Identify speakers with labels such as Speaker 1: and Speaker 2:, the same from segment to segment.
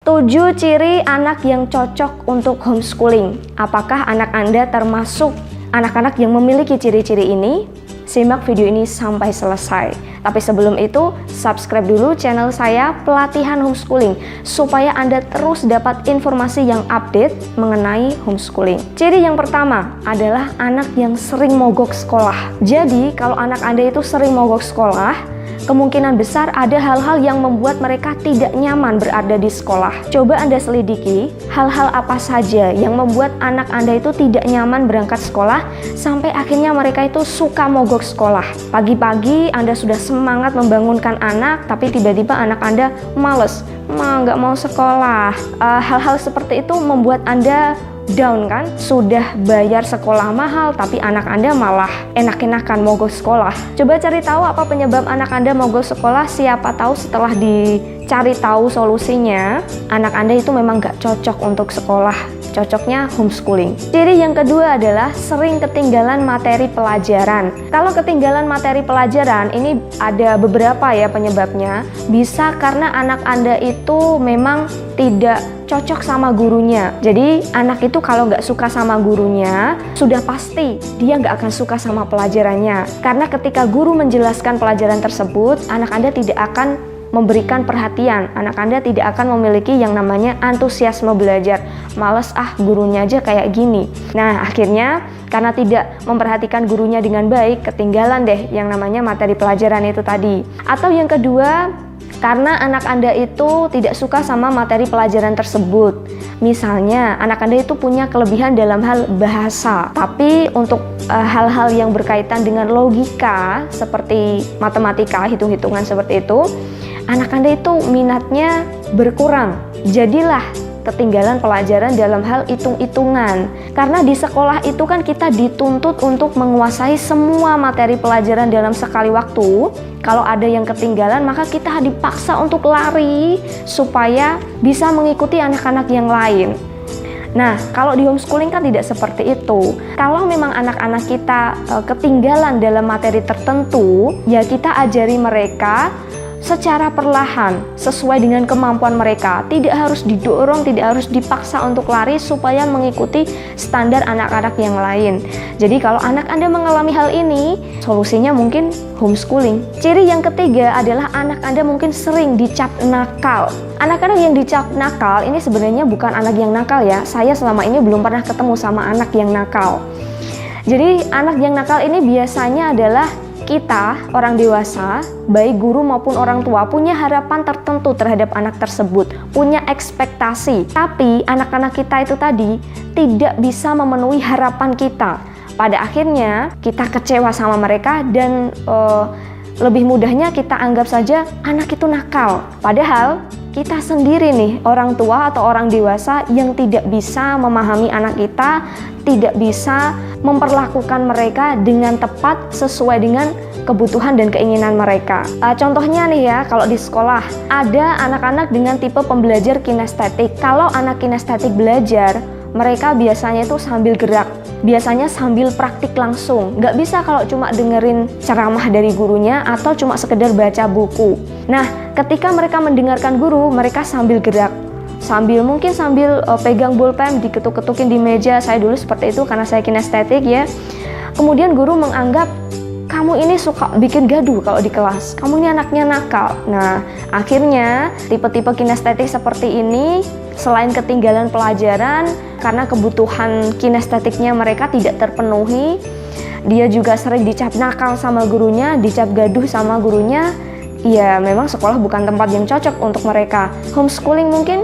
Speaker 1: 7 ciri anak yang cocok untuk homeschooling. Apakah anak Anda termasuk anak-anak yang memiliki ciri-ciri ini? Simak video ini sampai selesai. Tapi sebelum itu, subscribe dulu channel saya Pelatihan Homeschooling supaya Anda terus dapat informasi yang update mengenai homeschooling. Ciri yang pertama adalah anak yang sering mogok sekolah. Jadi, kalau anak Anda itu sering mogok sekolah, kemungkinan besar ada hal-hal yang membuat mereka tidak nyaman berada di sekolah. Coba Anda selidiki hal-hal apa saja yang membuat anak Anda itu tidak nyaman berangkat sekolah sampai akhirnya mereka itu suka mogok sekolah. Pagi-pagi Anda sudah semangat membangunkan anak, tapi tiba-tiba anak Anda males, nggak mau sekolah. Hal-hal seperti itu membuat Anda down kan? Sudah bayar sekolah mahal tapi anak Anda malah enak-enakan mogok sekolah. Coba cari tahu apa penyebab anak Anda mogok sekolah. Siapa tahu setelah dicari tahu solusinya, anak Anda itu memang gak cocok untuk sekolah, cocoknya homeschooling. Ciri yang kedua adalah sering ketinggalan materi pelajaran. Kalau ketinggalan materi pelajaran ini ada beberapa ya penyebabnya. Bisa karena anak Anda itu memang tidak cocok sama gurunya. Jadi anak itu kalau nggak suka sama gurunya, sudah pasti dia nggak akan suka sama pelajarannya. Karena ketika guru menjelaskan pelajaran tersebut, anak Anda tidak akan memberikan perhatian. Anak Anda tidak akan memiliki yang namanya antusiasme belajar. Males gurunya aja kayak gini. Nah akhirnya karena tidak memperhatikan gurunya dengan baik, ketinggalan deh yang namanya materi pelajaran itu tadi. Atau yang kedua, karena anak Anda itu tidak suka sama materi pelajaran tersebut. Misalnya, anak Anda itu punya kelebihan dalam hal bahasa, tapi untuk hal-hal yang berkaitan dengan logika, seperti matematika, hitung-hitungan seperti itu, anak Anda itu minatnya berkurang. Jadilah ketinggalan pelajaran dalam hal hitung-hitungan. Karena di sekolah itu kan kita dituntut untuk menguasai semua materi pelajaran dalam sekali waktu. Kalau ada yang ketinggalan, maka kita dipaksa untuk lari supaya bisa mengikuti anak-anak yang lain. Nah, kalau di homeschooling kan tidak seperti itu. Kalau memang anak-anak kita ketinggalan dalam materi tertentu, ya kita ajari mereka secara perlahan, sesuai dengan kemampuan mereka. Tidak harus didorong, tidak harus dipaksa untuk lari supaya mengikuti standar anak-anak yang lain. Jadi kalau anak Anda mengalami hal ini, solusinya mungkin homeschooling. Ciri yang ketiga adalah anak Anda mungkin sering dicap nakal. Anak-anak yang dicap nakal ini sebenarnya bukan anak yang nakal ya. Saya selama ini belum pernah ketemu sama anak yang nakal. Jadi anak yang nakal ini biasanya adalah kita, orang dewasa, baik guru maupun orang tua, punya harapan tertentu terhadap anak tersebut, punya ekspektasi. Tapi anak-anak kita itu tadi tidak bisa memenuhi harapan kita. Pada akhirnya kita kecewa sama mereka dan lebih mudahnya kita anggap saja anak itu nakal. Padahal kita sendiri nih, orang tua atau orang dewasa yang tidak bisa memahami anak kita, tidak bisa memperlakukan mereka dengan tepat sesuai dengan kebutuhan dan keinginan mereka. Contohnya nih ya, kalau di sekolah ada anak-anak dengan tipe pembelajar kinestetik. Kalau anak kinestetik belajar, mereka biasanya itu sambil gerak, biasanya sambil praktik langsung. Nggak bisa kalau cuma dengerin ceramah dari gurunya atau cuma sekedar baca buku. Nah, ketika mereka mendengarkan guru, mereka sambil gerak, mungkin sambil pegang bolpen, diketuk-ketukin di meja. Saya dulu seperti itu karena saya kinestetik ya. Kemudian guru menganggap kamu ini suka bikin gaduh kalau di kelas, kamu ini anaknya nakal. Nah, akhirnya tipe-tipe kinestetik seperti ini selain ketinggalan pelajaran karena kebutuhan kinestetiknya mereka tidak terpenuhi, dia juga sering dicap nakal sama gurunya, dicap gaduh sama gurunya. Ya memang sekolah bukan tempat yang cocok untuk mereka. Homeschooling mungkin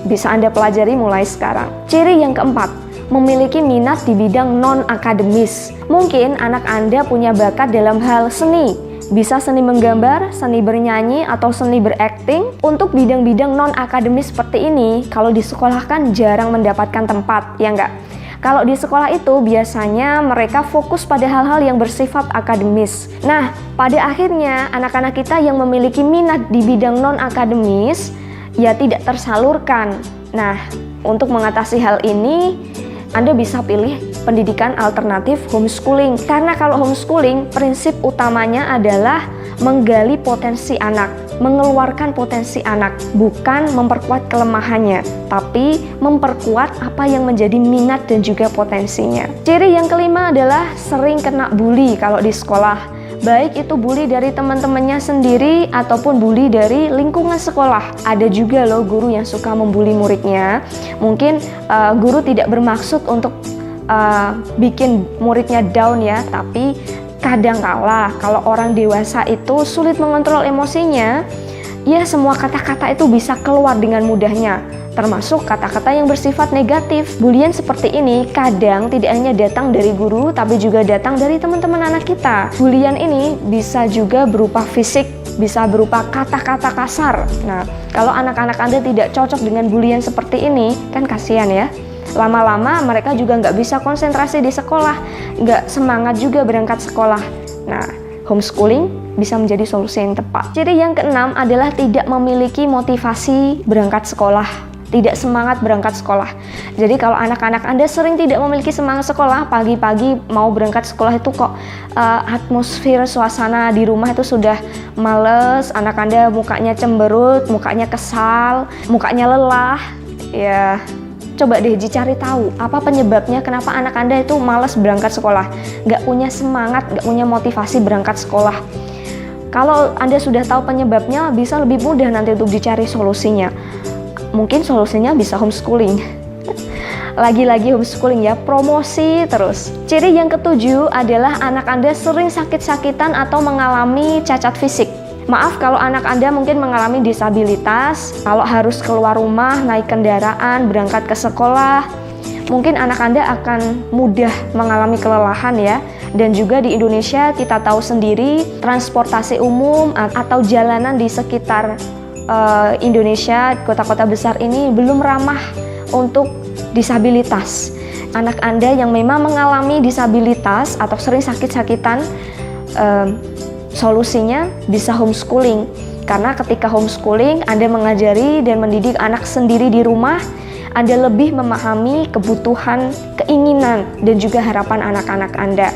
Speaker 1: bisa Anda pelajari mulai sekarang. Ciri yang keempat, memiliki minat di bidang non-akademis. Mungkin anak Anda punya bakat dalam hal seni, bisa seni menggambar, seni bernyanyi, atau seni berakting. Untuk bidang-bidang non-akademis seperti ini, kalau di sekolah kan jarang mendapatkan tempat, ya enggak? Kalau di sekolah itu biasanya mereka fokus pada hal-hal yang bersifat akademis. Nah, pada akhirnya anak-anak kita yang memiliki minat di bidang non-akademis ya tidak tersalurkan. Nah, untuk mengatasi hal ini, Anda bisa pilih pendidikan alternatif homeschooling. Karena kalau homeschooling, prinsip utamanya adalah menggali potensi anak. mengeluarkan potensi anak, bukan memperkuat kelemahannya, tapi memperkuat apa yang menjadi minat dan juga potensinya. Ciri yang kelima adalah sering kena bully kalau di sekolah. Baik itu bully dari teman-temannya sendiri ataupun bully dari lingkungan sekolah. Ada juga loh guru yang suka membuli muridnya. Mungkin guru tidak bermaksud untuk bikin muridnya down ya, tapi kadangkala kalau orang dewasa itu sulit mengontrol emosinya, ya semua kata-kata itu bisa keluar dengan mudahnya, termasuk kata-kata yang bersifat negatif. Bulian seperti ini kadang tidak hanya datang dari guru, tapi juga datang dari teman-teman anak kita. Bulian ini bisa juga berupa fisik, bisa berupa kata-kata kasar. Nah, kalau anak-anak Anda tidak cocok dengan bulian seperti ini, kan kasihan ya. Lama-lama mereka juga nggak bisa konsentrasi di sekolah, nggak semangat juga berangkat sekolah. Nah, homeschooling bisa menjadi solusi yang tepat. Ciri yang keenam adalah tidak memiliki motivasi berangkat sekolah, tidak semangat berangkat sekolah. Jadi kalau anak-anak Anda sering tidak memiliki semangat sekolah, pagi-pagi mau berangkat sekolah itu kok atmosfer suasana di rumah itu sudah males, anak Anda mukanya cemberut, mukanya kesal, mukanya lelah, ya coba deh dicari tahu apa penyebabnya kenapa anak Anda itu malas berangkat sekolah, nggak punya semangat, nggak punya motivasi berangkat sekolah. Kalau Anda sudah tahu penyebabnya, bisa lebih mudah nanti untuk dicari solusinya. Mungkin solusinya bisa homeschooling. Lagi-lagi homeschooling ya, promosi terus. Ciri yang ketujuh adalah anak Anda sering sakit-sakitan atau mengalami cacat fisik. Maaf kalau anak Anda mungkin mengalami disabilitas, kalau harus keluar rumah, naik kendaraan, berangkat ke sekolah, mungkin anak Anda akan mudah mengalami kelelahan ya. Dan juga di Indonesia kita tahu sendiri, transportasi umum atau jalanan di sekitar Indonesia, kota-kota besar ini belum ramah untuk disabilitas. Anak Anda yang memang mengalami disabilitas atau sering sakit-sakitan, solusinya bisa homeschooling. Karena ketika homeschooling, Anda mengajari dan mendidik anak sendiri di rumah, Anda lebih memahami kebutuhan, keinginan, dan juga harapan anak-anak Anda.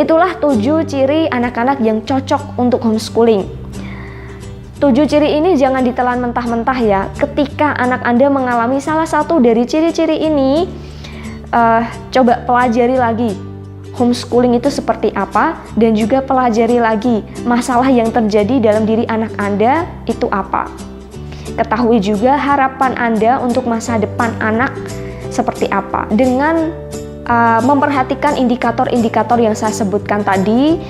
Speaker 1: Itulah 7 ciri anak-anak yang cocok untuk homeschooling. 7 ciri ini jangan ditelan mentah-mentah ya. Ketika anak Anda mengalami salah satu dari ciri-ciri ini, coba pelajari lagi homeschooling itu seperti apa, dan juga pelajari lagi masalah yang terjadi dalam diri anak Anda itu apa. Ketahui juga harapan Anda untuk masa depan anak seperti apa. Dengan memperhatikan indikator-indikator yang saya sebutkan tadi,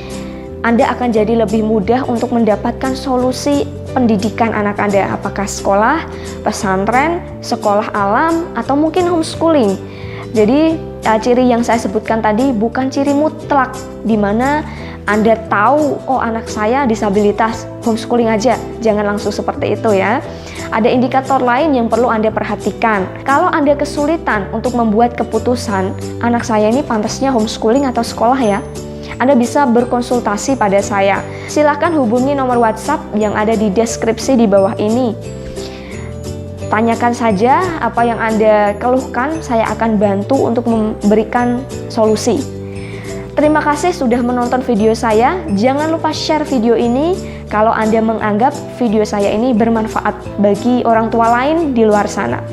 Speaker 1: Anda akan jadi lebih mudah untuk mendapatkan solusi pendidikan anak Anda, apakah sekolah, pesantren, sekolah alam, atau mungkin homeschooling. Jadi ciri yang saya sebutkan tadi bukan ciri mutlak, di mana Anda tahu, oh anak saya disabilitas, homeschooling aja. Jangan langsung seperti itu ya. Ada indikator lain yang perlu Anda perhatikan. Kalau Anda kesulitan untuk membuat keputusan, anak saya ini pantasnya homeschooling atau sekolah ya, Anda bisa berkonsultasi pada saya. Silakan hubungi nomor WhatsApp yang ada di deskripsi di bawah ini. Tanyakan saja apa yang Anda keluhkan, saya akan bantu untuk memberikan solusi. Terima kasih sudah menonton video saya. Jangan lupa share video ini kalau Anda menganggap video saya ini bermanfaat bagi orang tua lain di luar sana.